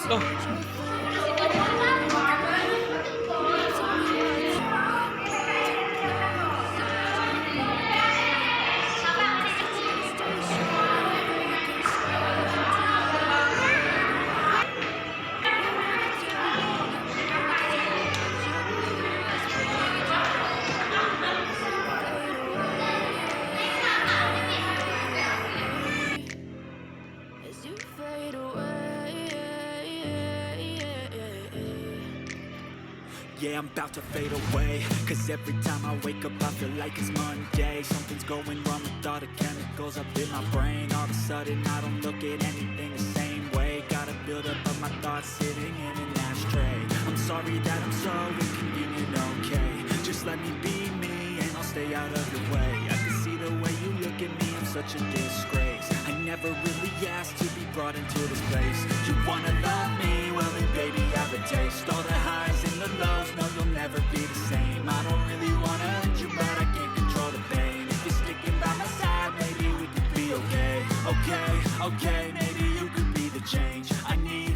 Oh, As you fade away. Yeah, I'm about to fade away, cause every time I wake up I feel like it's Monday. Something's going wrong with all the chemicals up in my brain. All of a sudden I don't look at anything the same way. Gotta build up of my thoughts sitting in an ashtray. I'm sorry that I'm so inconvenient, okay. Just let me be me and I'll stay out of your way. I can see the way you look at me, I'm such a disgrace. I never really asked to be brought into this place. You wanna love me? Well then baby have a taste. All the highs and the lows, no you'll never be the same. I don't really wanna hurt you but I can't control the pain. If you're sticking by my side, maybe we could be okay. Okay, maybe you could be the change I need.